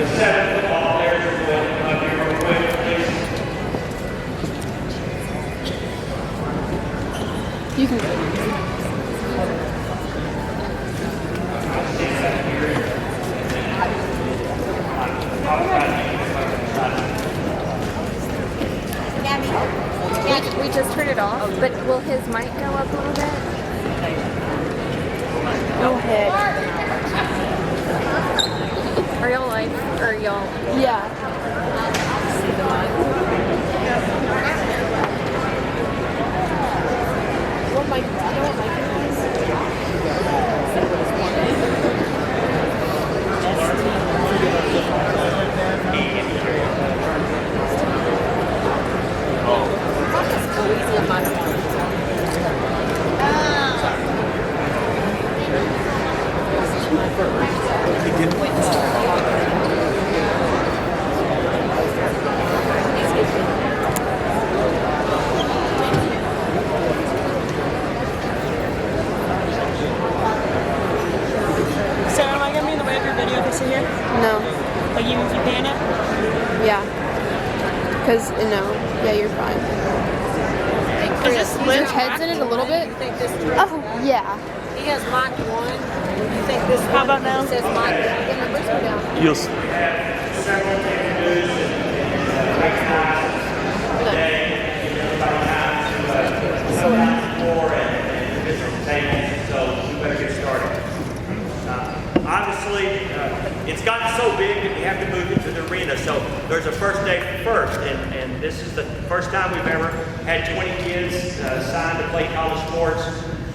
The 7 football players are going to come up here real quick, please. You can go. We just turned it off, but will his mic go up a little bit? Go ahead. Are y'all live? Or y'all? Yeah. What mic? You know what mic it Sarah, am I gonna be in the way of your video if I sit here? No. Like even if you pan it? Yeah. Because, no. Yeah, you're fine. Is this Is your head's in it a little bit? You think this? Oh, yeah. He has mic 1. You think this? How about now? Says mic. Down. You'll. So we better get started. Obviously, it's gotten so big that we have to move into the arena. So there's a first day first, and this is the first time we've ever had 20 kids signed to play college sports,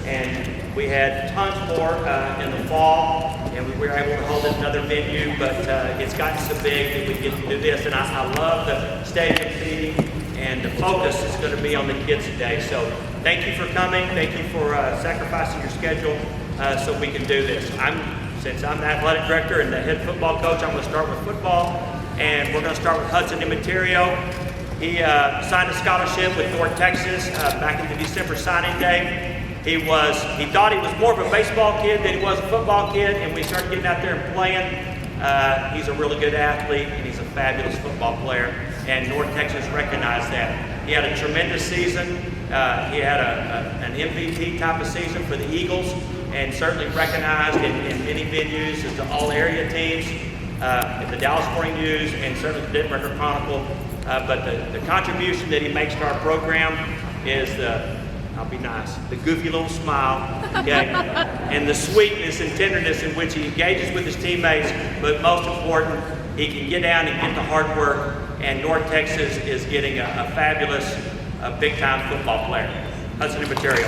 and we had tons more in the fall, and we were able to hold it in another venue, but it's gotten so big that we get to do this, and I love the stadium seating, and the focus is going to be on the kids today. So thank you for coming. Thank you for sacrificing your schedule so we can do this. Since I'm the athletic director and the head football coach, I'm going to start with football, and we're going to start with Hudson Immaterio. He signed a scholarship with North Texas back in the December signing day. He thought he was more of a baseball kid than he was a football kid, and we started getting out there and playing. He's a really good athlete, and he's a fabulous football player, and North Texas recognized that. He had a tremendous season. He had an MVP type of season for the Eagles, and certainly recognized in many venues as the all-area teams, the Dallas Sporting News, and certainly the Denver Record Chronicle. But the contribution that he makes to our program is I'll be nice, the goofy little smile, okay, and the sweetness and tenderness in which he engages with his teammates, but most important, he can get down and get the hard work, and North Texas is getting a fabulous, big-time football player. Hudson Immaterio.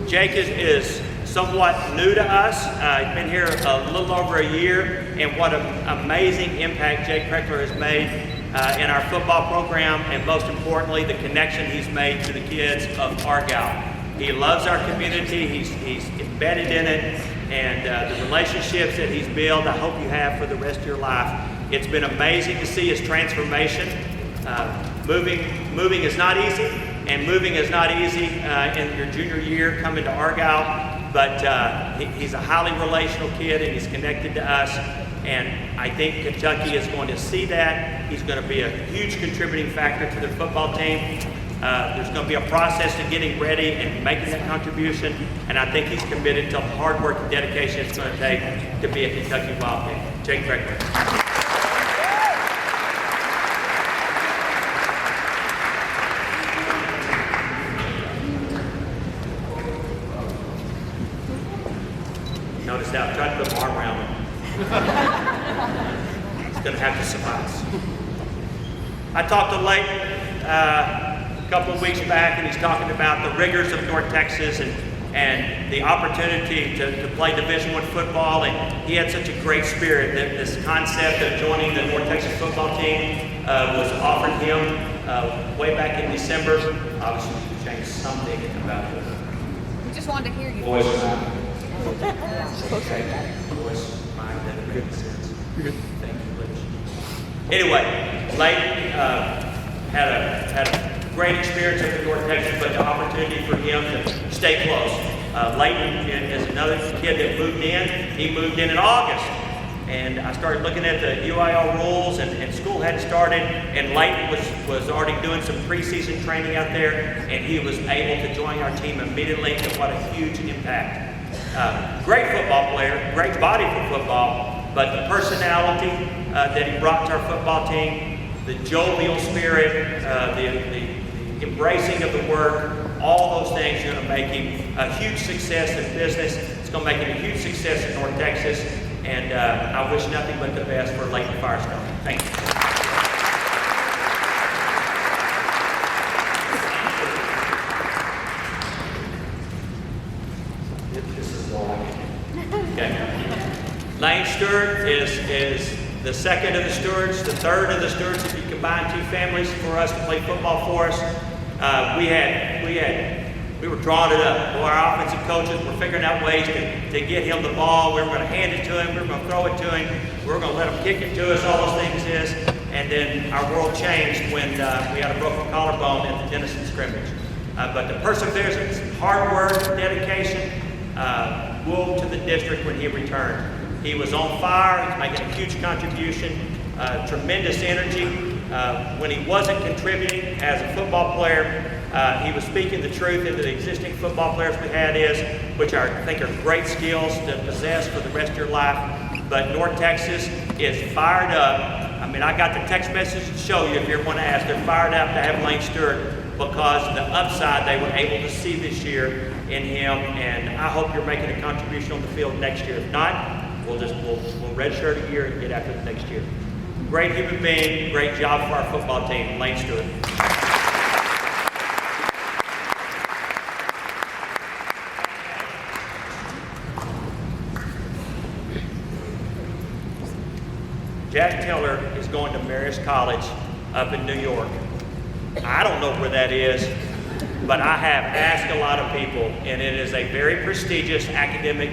Jake is somewhat new to us. He's been here a little over a year, and what an amazing impact Jake Kreckler has made in our football program, and most importantly, the connection he's made to the kids of Argyle. He loves our community, he's embedded in it, and the relationships that he's built, I hope you have for the rest of your life. It's been amazing to see his transformation. Moving is not easy, and moving is not easy in your junior year coming to Argyle, but he's a highly relational kid, and he's connected to us, and I think Kentucky is going to see that. He's going to be a huge contributing factor to their football team. There's going to be a process to getting ready and making that contribution, and I think he's committed to the hard work and dedication it's going to take to be a Kentucky Wildcat. Jake Kreckler. Notice that I tried to put my arm around him. It's going to have to suffice. I talked to Leighton a couple of weeks back, and he's talking about the rigors of North Texas and the opportunity to play Division I football, and he had such a great spirit that this concept of joining the North Texas football team was offered him way back in December. Obviously, we've changed something about it. We just wanted to hear you. Voice mind that it makes sense. Thank you, Rich. Anyway, Leighton had a great experience up in North Texas, but the opportunity for him to stay close. Leighton is another kid that moved in. He moved in August. And I started looking at the UIL rules, and school hadn't started, and Leighton was already doing some preseason training out there, and he was able to join our team immediately, and what a huge impact. Great football player, great body for football, but the personality that he brought to our football team, the jovial spirit, the embracing of the work, all those things are going to make him a huge success in business. It's going to make him a huge success in North Texas. And I wish nothing but the best for Leighton Firestone. Thank you. This is long. Okay. Lane Stewart is the second of the stewards, the third of the stewards if you combine two families for us to play football for us. We were drawing it up. Well, our offensive coaches were figuring out ways to get him the ball. We were going to hand it to him. We were going to throw it to him. We were going to let him kick it to us, all those things is. And then our world changed when we had a broken collarbone in the Denison scrimmage. But the perseverance, hard work, dedication, wool to the district when he returned. He was on fire. He's making a huge contribution, tremendous energy. When he wasn't contributing as a football player, he was speaking the truth into the existing football players we had which I think are great skills to possess for the rest of your life. But North Texas is fired up. I mean, I got the text message to show you if you ever want to ask. They're fired up to have Lane Stewart because of the upside they were able to see this year in him. And I hope you're making a contribution on the field next year. If not, we'll redshirt a year and get after the next year. Great human being, great job for our football team, Lane Stewart. Jack Taylor is going to Marist College up in New York. I don't know where that is, but I have asked a lot of people, and it is a very prestigious academic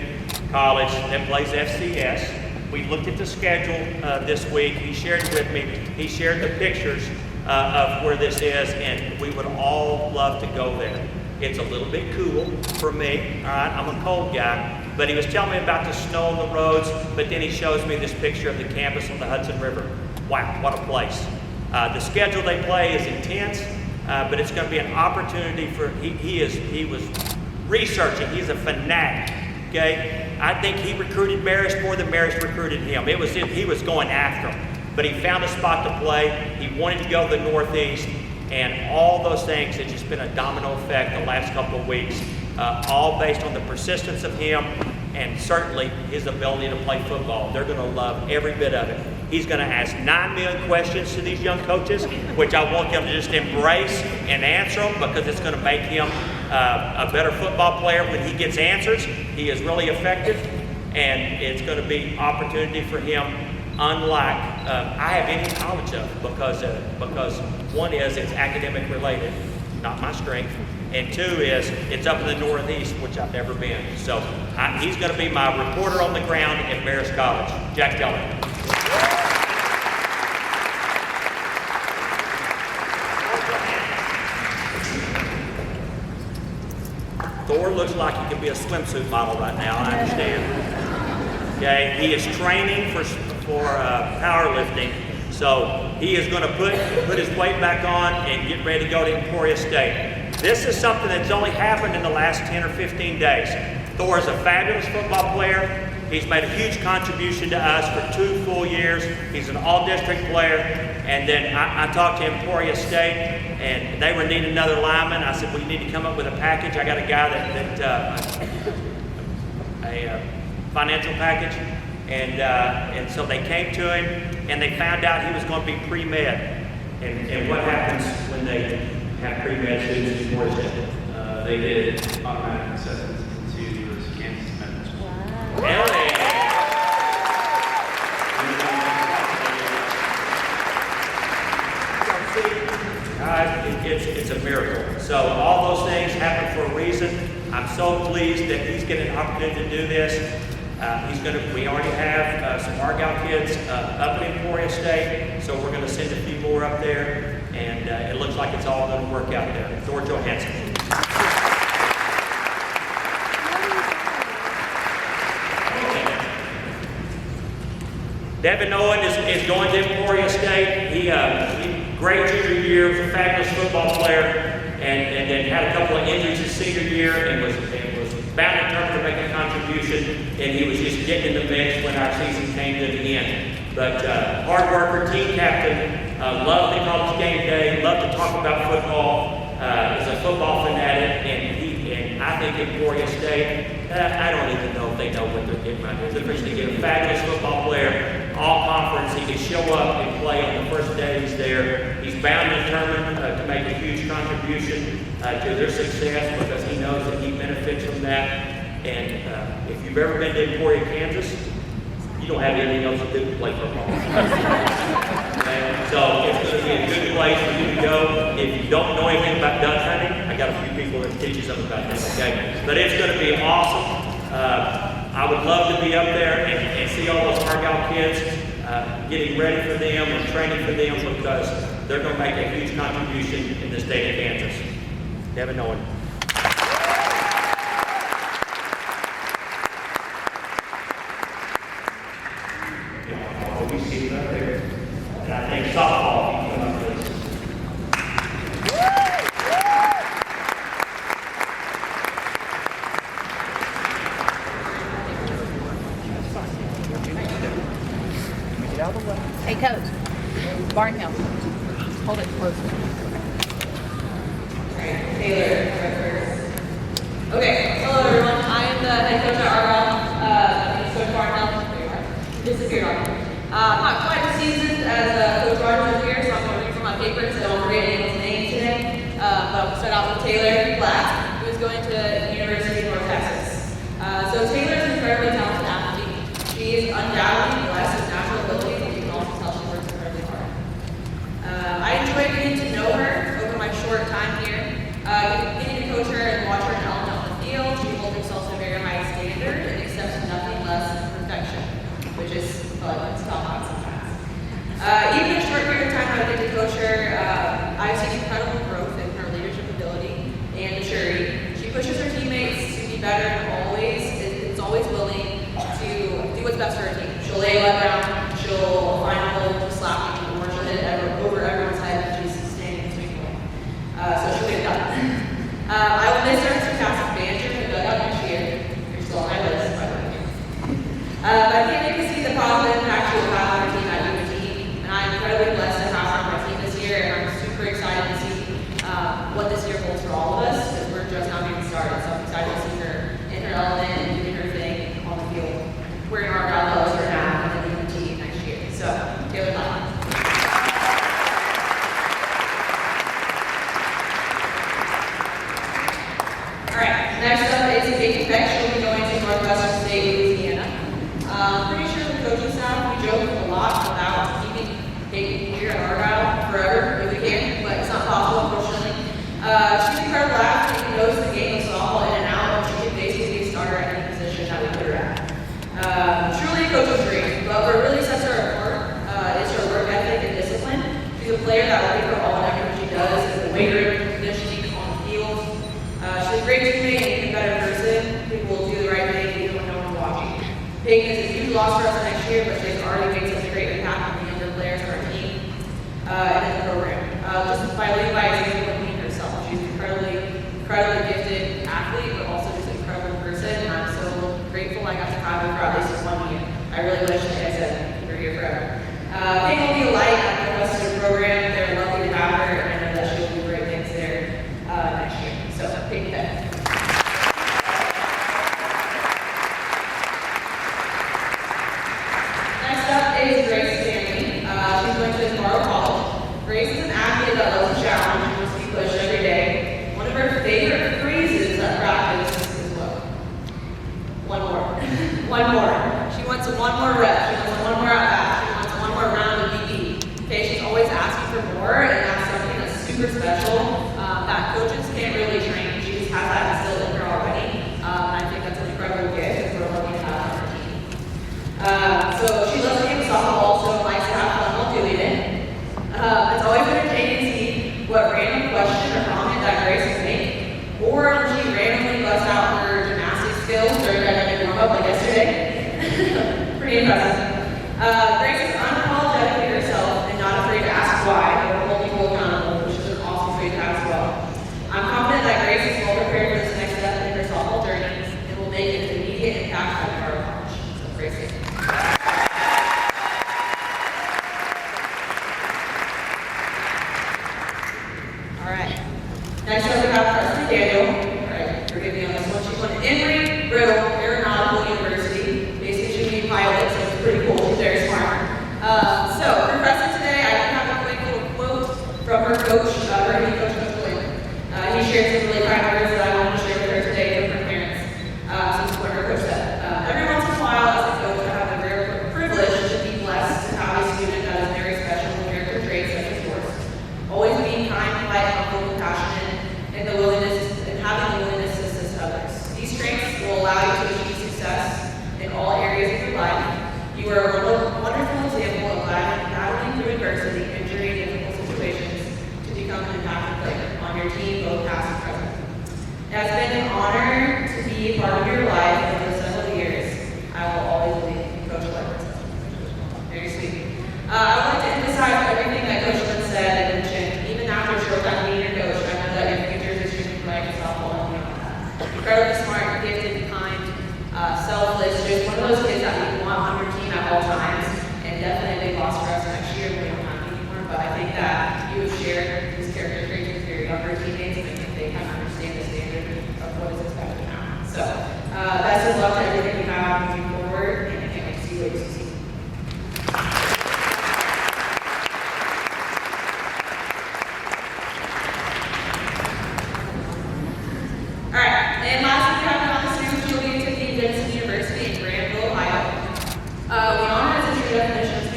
college that plays FCS. We looked at the schedule this week. He shared it with me. He shared the pictures of where this is, and we would all love to go there. It's a little bit cool for me, all right? I'm a cold guy. But he was telling me about the snow on the roads, but then he shows me this picture of the campus on the Hudson River. Wow, what a place. The schedule they play is intense, but it's going to be an opportunity for, he was researching, he's a fanatic, okay? I think he recruited Marist more than Marist recruited him. He was going after him, but he found a spot to play. He wanted to go to the Northeast, and all those things have just been a domino effect the last couple of weeks. All based on the persistence of him and certainly his ability to play football. They're going to love every bit of it. He's going to ask 9 million questions to these young coaches, which I want them to just embrace and answer them because it's going to make him a better football player when he gets answers. He is really effective, and it's going to be opportunity for him unlike I have any knowledge of because one is it's academic related, not my strength. And two is, it's up in the Northeast, which I've never been. So he's going to be my reporter on the ground at Marist College. Jack Talon. Thor looks like he could be a swimsuit model right now, I understand. Okay, he is training for powerlifting. So he is going to put his weight back on and get ready to go to Emporia State. This is something that's only happened in the last 10 or 15 days. Thor is a fabulous football player. He's made a huge contribution to us for 2 full years. He's an all-district player. And then I talked to Emporia State, and they were needing another lineman. I said, well, you need to come up with a package. I got a guy a financial package. And so they came to him, and they found out he was going to be pre-med. And what happens when they have pre-med students in Emporia State? They did automatic acceptance into University of Kansas Medical School. Really? It's a miracle. So all those things happen for a reason. I'm so pleased that he's getting an opportunity to do this. We already have some Argyle kids up in Emporia State, so we're going to send a few more up there, and it looks like it's all going to work out there. George Johansson. Devin Owen is going to Emporia State. He great junior year, was a fabulous football player, and then had a couple of injuries his senior year, and was bound and determined to make a contribution, and he was just getting in the mix when our season came to the end. But hard worker, team captain, loved the college game day, loved to talk about football, is a football fanatic, and I think Emporia State, I don't even know if they know what they're getting right here. They're going to get a fabulous football player, all conference. He can show up and play on the first day he's there. He's bound and determined to make a huge contribution to their success because he knows that he benefits from that. And if you've ever been to Emporia, Kansas, you don't have anything else to do but play football. And so it's going to be a good place for you to go. If you don't know anything about duck hunting, I got a few people that teach you something about this, okay? But it's going to be awesome. I would love to be up there and see all those Argyle kids getting ready for them and training for them because they're going to make a huge contribution in the state of Kansas. Devin Owen. We see it up there. And I think softball can come up with this. Hey, Coach. Barnhill. Hold it close. Okay, hello everyone. I am the head coach at Argyle. Coach Barnhill disappeared on me. Not quite as seasoned as Coach Rogers here, so I'm going to read from my paper because I don't read anyone's name today. But we'll start off with Taylor Black, who is going to the University of North Texas. So Taylor is an incredibly talented athlete. She is undoubtedly blessed with natural abilities, and you can also tell she works incredibly hard. I enjoyed getting to know her over my short time here. Getting to coach her and watch her talent on the field, she holds herself to a very high standard and accepts nothing less than perfection, which is fun to talk about sometimes. Even in a short period of time I've been to coach her, I've seen incredible growth in her leadership ability and maturity. She pushes her teammates to be better and is always willing to do what's best for her team. She'll lay a leg down, she'll find a hole to slap me, or she'll hit over everyone's head when she's standing between them. So she'll get it done. I will miss her fantastic banter in the dugout next year. You're still on my list, by the way. But I can't wait to see the positive impact she will have on our team at UNT, and I'm incredibly blessed to have her on my team this year, and I'm super excited to see what this year holds for all of us, because we're just now getting started. So I'm excited to see her in her element and doing her thing on the field, wearing our Argyle colors right now and UNT next year. So, Taylor Talon. Alright, next up is Kate Peck. She'll be going to Northwestern State, Louisiana. Pretty sure the coaching staff, we joke a lot about keeping Kate here at Argyle forever if we can, but it's not possible, unfortunately. She's an incredible athlete who knows the game of softball in and out, and she can basically be a starter at any position that we put her at. Truly a coach's dream, but what really sets her apart is her work ethic and discipline. She's a player that will give her all in everything she does, in the weight room, conditioning, on the field. She's a great teammate and a better person. People will do the right thing even when no one's watching. Peyton is a huge loss for us next year, but she's already made such a great impact on the younger players on our team and in the program. Just by leading by example and being herself. She's an incredibly gifted athlete, but also just an incredible person, and I'm so grateful I got to have her for at least just 1 year. I really wish, like I said, keep her here forever. Peyton will be a light at the Western program. They're lucky to have her, and I know that she'll do great things there next year. So, Peyton Peck. Next up is Grace Stanley. She's going to Morrow College. Grace is an athlete that loves a challenge.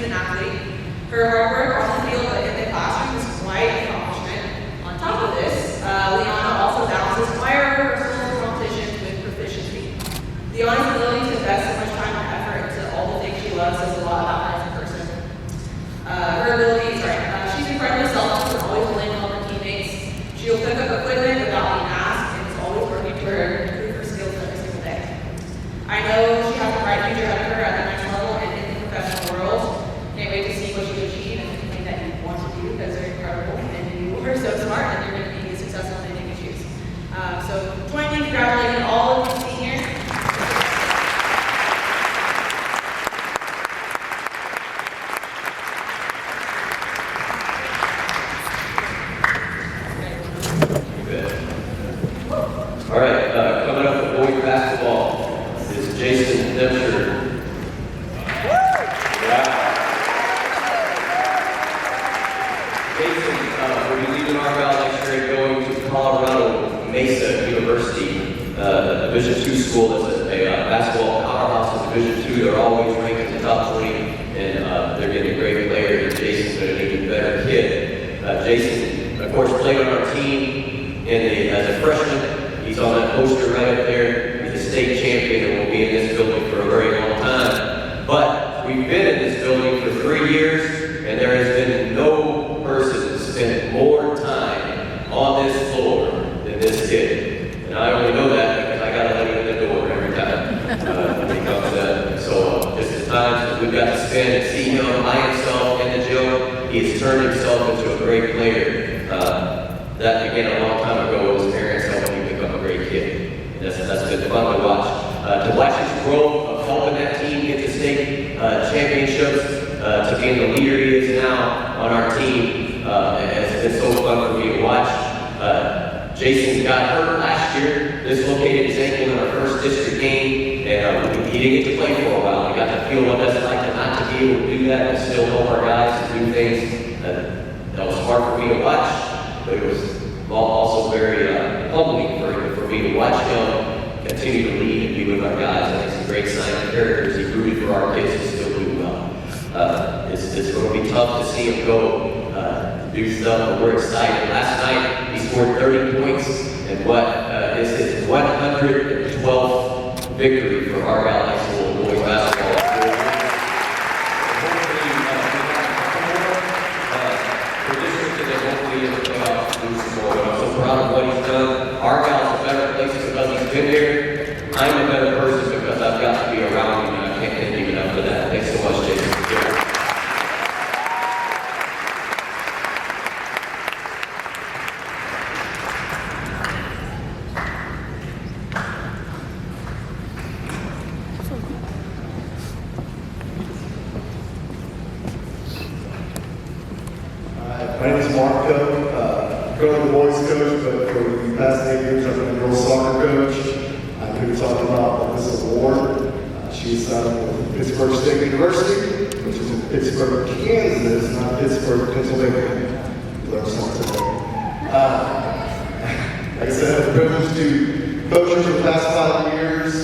an athlete. Her hard work on the field but in the classroom is quite an accomplishment. On top of this, Liana also balances choir, personal competitions with proficiency. Liana's ability to invest so much time and effort into all the things she loves says a lot about her as a person. She's incredibly selfless and always willing to help her teammates. She'll pick up equipment without being asked and is always working to improve her skills every single day. I know she has a bright future ahead of her at the next level and in the professional world. Can't wait to see what she achieves and anything that you want to do because they're incredible and you are so smart and you're going to be successful in anything you choose. So join me in congratulating all of you seniors. All right, coming up for boys basketball is Jason Dempster. Jason will be leaving Argyle next year and going to Colorado Mesa University, a Division II school that's a basketball powerhouse in Division II. They're always ranked in the top 20, and they're getting a great player. And Jason's an even better kid. Jason, of course, played on our team as a freshman. He's on that poster right up there. He's a state champion and will be in this building for a very long time. But we've been in this building for 3 years, and there has been no person that's spent more time on this floor than this kid. And I only know that because I got to let him in the door every time when he comes in. So just the times that we've got to spend and see him by himself in the gym, he has turned himself into a great player. That began a long time ago with his parents helping him become a great kid. And that's been fun to watch. To watch his growth of helping that team get to state championships, to being the leader he is now on our team, it's been so fun for me to watch. Jason got hurt last year, dislocated his ankle in our first district game, and he didn't get to play for a while. He got to feel what that's like to not to be able to do that and still help our guys and do things. That was hard for me to watch. But it was also very humbling for me to watch him continue to lead and be with our guys. I think it's a great sign of character as he rooted for our kids to still do well. It's going to be tough to see him go do stuff, but we're excited. Last night, he scored 30 points and what is his 112th victory for Argyle High School boys basketball. Proud of what he's done. Argyle's a better place because he's been here. I'm a better person because I've got to be around him, and I can't thank him enough for that. Thanks so much, Jason. My name is Marco. Currently the boys coach, but for the past 8 years I've been a girls soccer coach. I'm here to talk about this award. She's signed with Pittsburgh State University, which is in Pittsburgh, Kansas, not Pittsburgh, Pennsylvania. You learned something today. Like I said, I have the privilege to coach her for the past 5 years,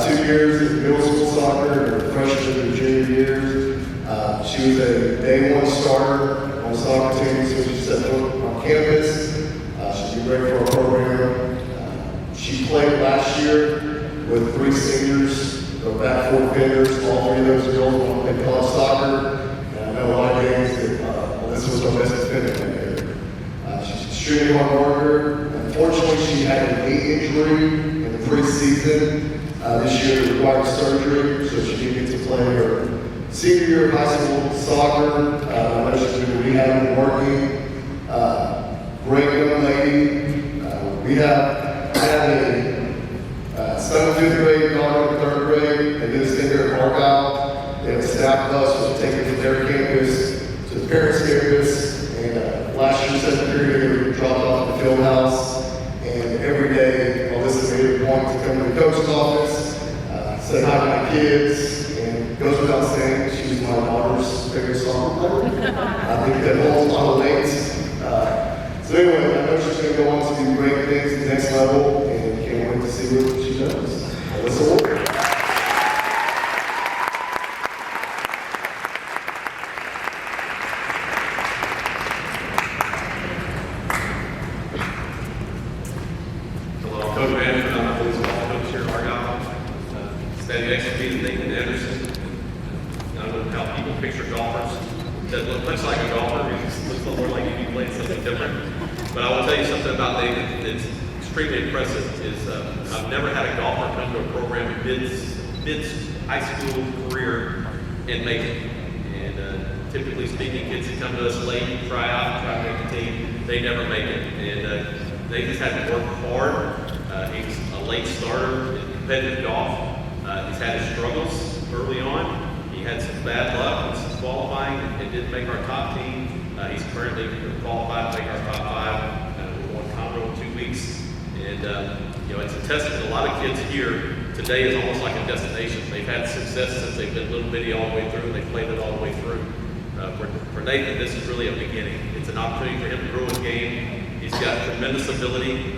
2 years in middle school soccer, and freshman and junior years. She was a day one starter on the soccer team, so she set foot on campus. She'd be great for our program. She played last year with 3 seniors, back 4 defenders. All 3 of those girls want to play college soccer. And I know a lot of games that this was our best defender that year. She's an extremely hard worker. Unfortunately, she had an knee injury in the preseason. This year it required surgery, so she didn't get to play her senior year of high school soccer. I know she's been rehabbing and working. Great young lady. We have a son in 5th grade, daughter in 3rd grade, and then stay here at Argyle. They have a staff bus which will take her from their campus to the parents' campus. And last year, 7th period, they were dropped off at the field house. And every day, Alyssa made it a point to come to the coach's office, say hi to my kids, and it goes without saying, she's my daughter's favorite soccer player. I think that holds a lot of weight. So anyway, I know she's going to go on to do great things at the next level, and can't wait to see what she does. Alyssa Ward. that look much like a golfer. He just looks a little more like he played something different. But I will tell you something about David that's extremely impressive is I've never had a golfer come to a program mid high school career and make it. And typically speaking, kids that come to us late, try out, try to make a team, they never make it. And they just had to work hard. He's a late starter in competitive golf. He's had his struggles early on. He had some bad luck with some qualifying and didn't make our top team. He's currently qualified to make our top 5. We're going Conroe in 2 weeks. And, it's a testament. A lot of kids here today is almost like a destination. They've had success since they've been little bitty all the way through, and they've played it all the way through. For Nathan, this is really a beginning. It's an opportunity for him to grow his game. He's got tremendous ability.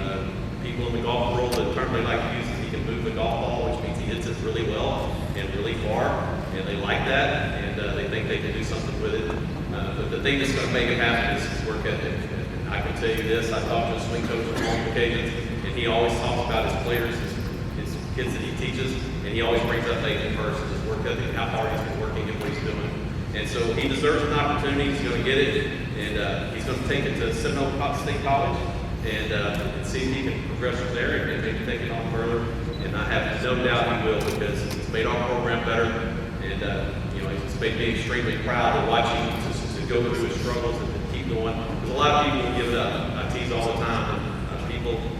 People in the golf world, the term they like to use is he can move the golf ball, which means he hits it really well and really far. And they like that, and they think they can do something with it. But the thing that's going to make it happen is his work ethic. And I can tell you this, I talked to a swing coach on multiple occasions, and he always talks about his players, his kids that he teaches, and he always brings up Nathan first, his work ethic, how hard he's been working and what he's doing. And so he deserves an opportunity, he's going to get it, and he's going to take it to Seminole State College and see if he can progress from there and maybe take it on further. And I have no doubt he will, because he's made our program better, and it's made me extremely proud to watch him to go through his struggles and to keep going. Because a lot of people give it up. I tease all the time.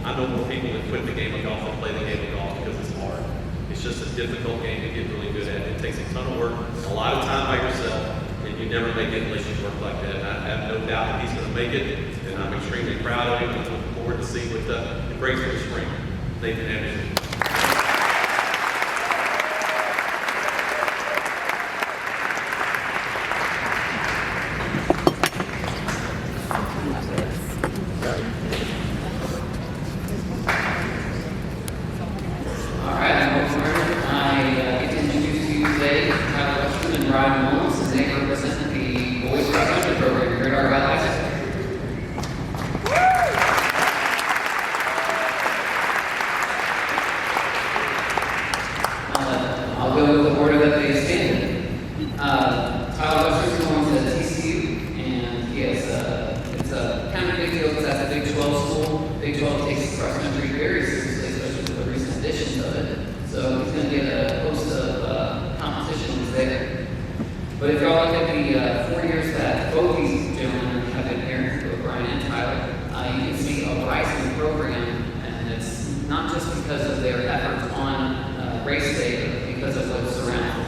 I know more people that quit the game of golf than play the game of golf because it's hard. It's just a difficult game to get really good at. It takes a ton of work, a lot of time by yourself, and you never make it unless you work like that. And I have no doubt that he's going to make it, and I'm extremely proud of him. I'm looking forward to see what the breaks for the spring. Nathan Anderson. I'll go with the order that they stand in. Tyler Wester's going to TCU, and he has it's a kind of big deal because that's a Big 12 school. Big 12 takes cross country very seriously, especially with the recent additions of it. So he's going to get a host of competitions there. But if y'all look at the 4 years that both these gentlemen have been here, both Brian and Tyler, you can see a rising program, and it's not just because of their efforts on race day, but because of what's around.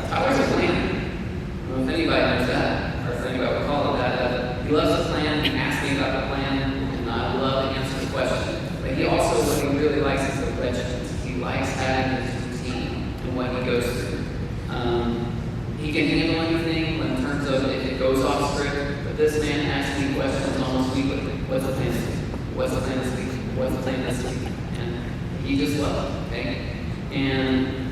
Tyler's a plan. I don't know if anybody knows that, or if anybody would call it that. He loves the plan. He asks me about the plan, and I love to answer the question. But he also, what he really likes is the legends. He likes having his routine and what he goes through. He can handle anything in terms of if it goes off script, but this man asks me questions almost weekly. What's the plan this week? What's the plan this week? What's the plan this week? And he just loves it, okay? And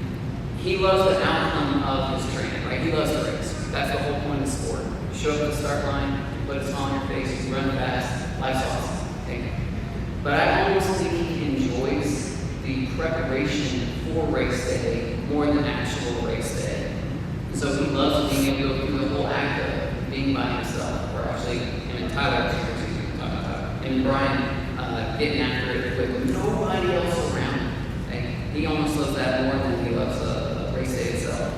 he loves the outcome of his training, right? He loves the race. That's the whole point of sport. You show up at the start line, you put a smile on your face, you run fast, life's awesome, okay? But I almost think he enjoys the preparation for race day more than actual race day. So he loves being able to go through the whole act of being by himself, or actually, him and Tyler, and Brian getting after it with nobody else around. Okay? He almost loves that more than he loves the race day itself.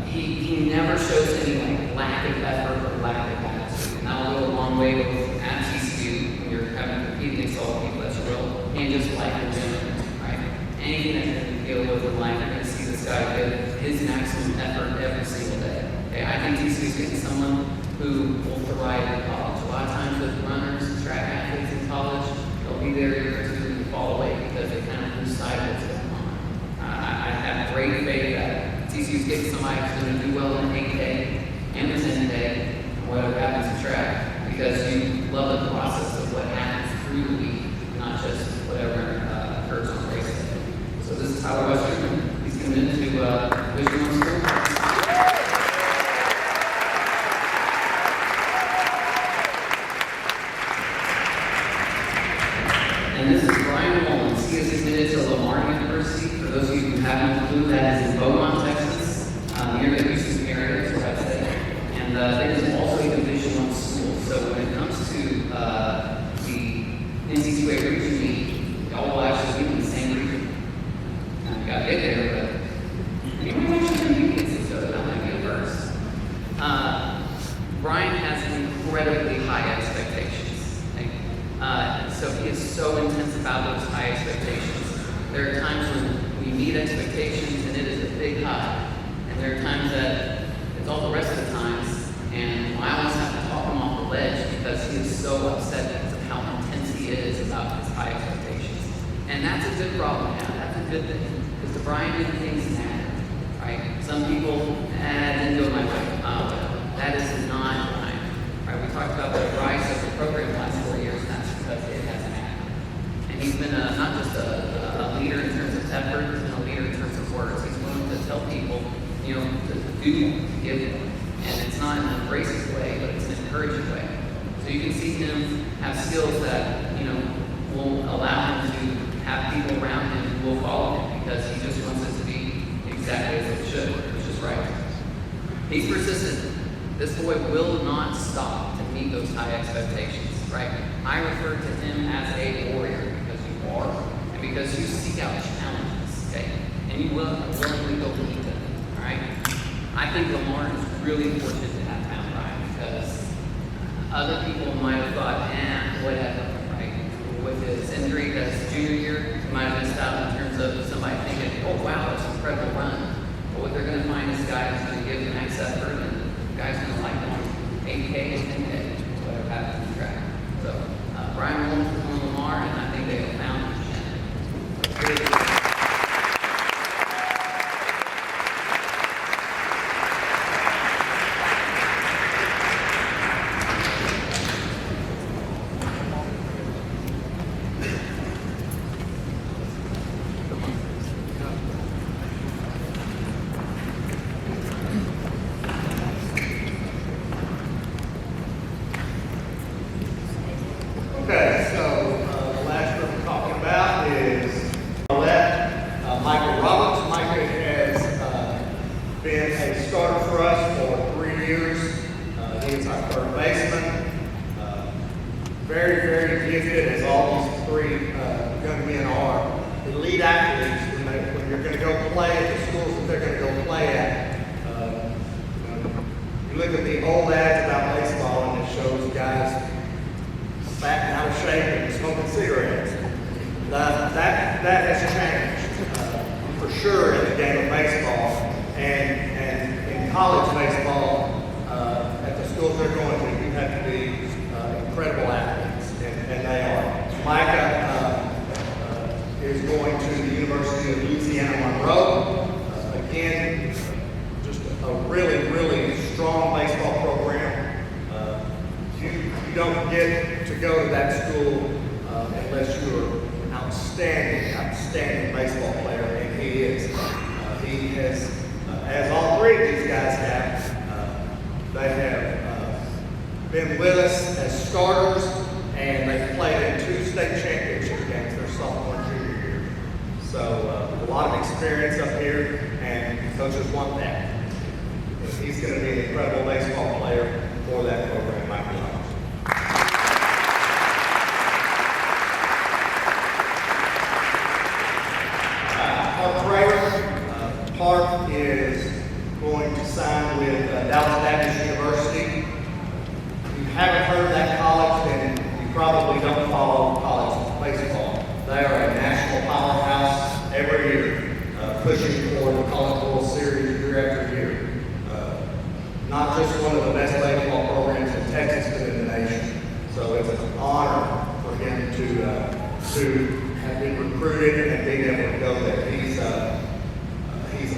He never shows any lack of effort or lack of attitude. And that'll go a long way with at TCU when you're having to compete against all the people that you will, and just life in general, right? Anything that you're going to deal with in life, you're going to see this guy give his maximum effort every single day. Okay? I think TCU is getting someone who will thrive in college. A lot of times with runners and track athletes in college, they'll be there a year or two and fall away because they kind of lose sight of what's going on. I have great faith that TCU's getting somebody who's going to do well in 8K and the 10K, whatever happens in track, because you love the process of what happens through the week, not just whatever occurs on race day. So this is Tyler Western. He's coming into Division I school. And this is Brian Mullins. He is admitted to Lamar University. believe that is in Beaumont, Texas, near the Houston area, is what I'd say. And there's also a Division I school. So when it comes to the NC2A region meet, y'all will actually be in the same region. Now, you gotta get there, but anyone actually communicates each other, that might be a verse. Brian has incredibly high expectations. Okay? So he is so intense about those high expectations. There are times when we meet expectations and it is a big high. And there are times that it's all the rest of the times, and I almost have to talk him off the ledge because he is so upset because of how intense he is about his high expectations. And that's a good problem to have. That's a good thing. Because to Brian, good things matter. Right? Some people, didn't go my way. That is not Brian. Right? We talked about the rise of the program the last 4 years, and that's because it hasn't happened. And he's been not just a leader in terms of effort, he's been a leader in terms of words. He's willing to tell people, you know, to do, to give. And it's not in an abrasive way, but it's an encouraging way. So you can see him have skills that, you know, will allow him to have people around him who will follow him because he just wants it to be exactly as it should, which is right. He's persistent. This boy will not stop to meet those high expectations, right? I refer to him as a warrior because you are, and because you seek out challenges, okay? And you will willingly go to meet them, all right? I think Lamar is really fortunate to have found Brian because other people might have thought, whatever, right? With his injury his junior year, he might have missed out in terms of somebody thinking, oh wow, that's an incredible run. But what they're going to find is a guy who's going to give the next effort, and the guy's going to like him 8K and 10K, whatever happens in track. So Brian Williams and Lamar, and I think they have found him. Okay, so the last group we're talking about is on the left, Michael Roberts. Micah has been a starter for us for 3 years. He is our third baseman. Very, very gifted, as all these three young men are. Elite athletes, when you're going to go play at the schools that they're going to go play at. You look at the old ads about baseball, and it shows guys fat and out of shape and smoking cigarettes. That has changed for sure in the game of baseball, and in college baseball at the schools they're going to, you have to be incredible athletes, and they are. Micah is going to the University of Louisiana Monroe. Again, just a really, really strong baseball program. You don't get to go to that school unless you're an outstanding baseball player, and he is. He has, as all three of these guys have, they have been with us as starters, and they've played in 2 state championship games their sophomore and junior year. So a lot of experience up here, and coaches want that. He's going to be an incredible baseball player for that program, Michael Roberts. Park is going to sign with Dallas Baptist University. If you haven't heard of that college, then you probably don't follow college baseball. They are a national powerhouse every year, pushing for the College World Series year after year. Not just one of the best baseball programs in Texas, but in the nation. So it's an honor for him to have been recruited and being able to go there. He's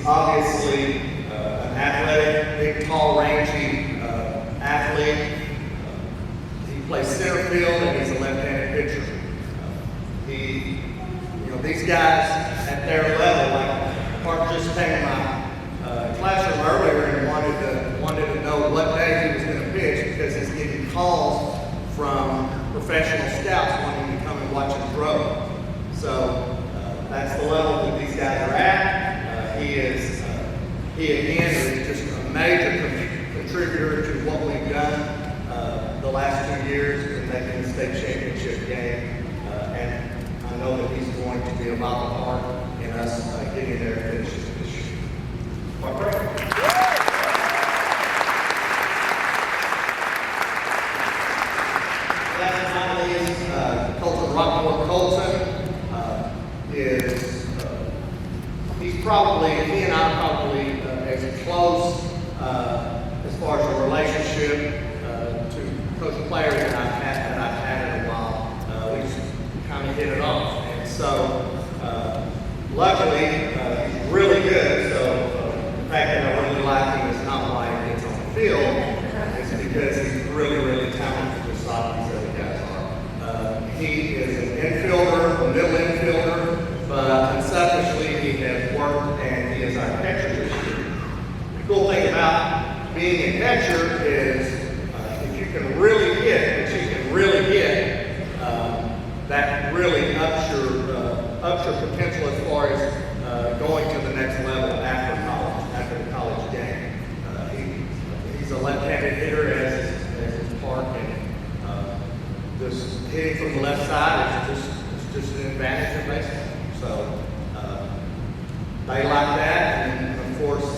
obviously an athletic, big, tall, rangy athlete. He plays center field, and he's a left-handed pitcher. These guys at their level, like Park just came in my classroom earlier and wanted to know what day he was going to pitch because he's getting calls from professional scouts wanting to come and watch him throw. So that's the level that these guys are at. He He again is just a major contributor to what we've done the last 2 years in making the state championship game. And I know that he's going to be a vital part in us getting there and finishing this year. Last but not least, Coach Rockmore Colton is, he's probably, he and I are probably as close as far as a relationship to coach players that I've had in a while. We just kind of hit it off. And so, luckily, he's really good. So, the fact that I really like him is not why he gets on the field. It's because he's really, really talented, just like these other guys are. He is an infielder, a middle infielder, but conceptually he has worked and he is our catcher this year. The cool thing about being a catcher is if you can really hit, which you can really hit, that really ups your potential as far as going to the next level after college, after the college game. He's a left-handed hitter as his part, and just hitting from the left side is just an advantage in baseball. So they like that, and of course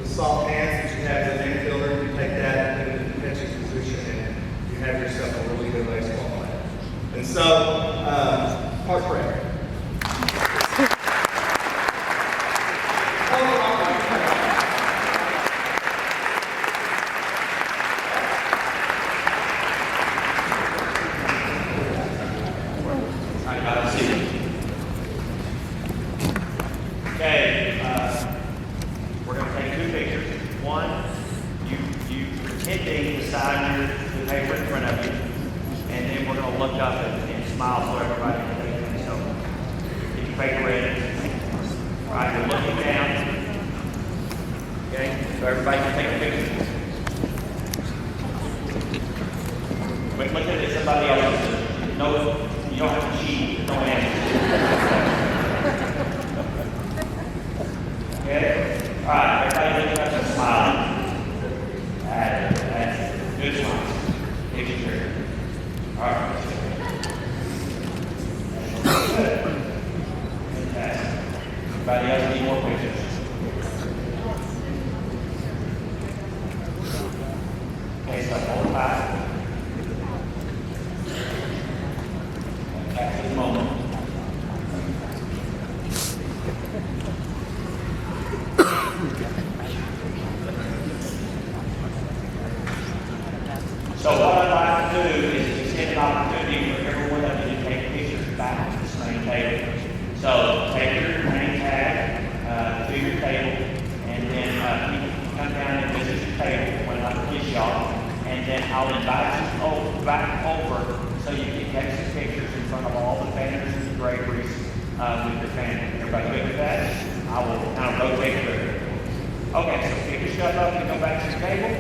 the soft hands that you have as an infielder, you take that into the pitching position, and you have yourself a really good baseball player. And so, Park Ray. Okay, we're going to take 2 pictures. One, you pretending to sign the paper in front of you, and then we're going to look up and smile so everybody can take it. So, get your paper ready. All right, you're looking down. Okay, so everybody can take a picture. But look at it, somebody else. No, you don't have to cheat. No answer. Okay? All right, everybody look up and smile. That's it. Good smile. Take it here. All right. Good. Fantastic. Anybody else need more pictures? Okay, so hold tight. Back to the moment. So what I'd like to do is extend an opportunity for everyone of you to take pictures back to the same table. So take your name tag to your table, and then people can come down and visit your table when I kiss y'all, and then I'll invite you back over so you can take some pictures in front of all the banners and the draperies with your family. Everybody good with that? I will kind of rotate through. Okay, so pick your stuff up and go back to the table.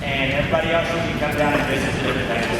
And everybody else, you can come down and visit the different tables.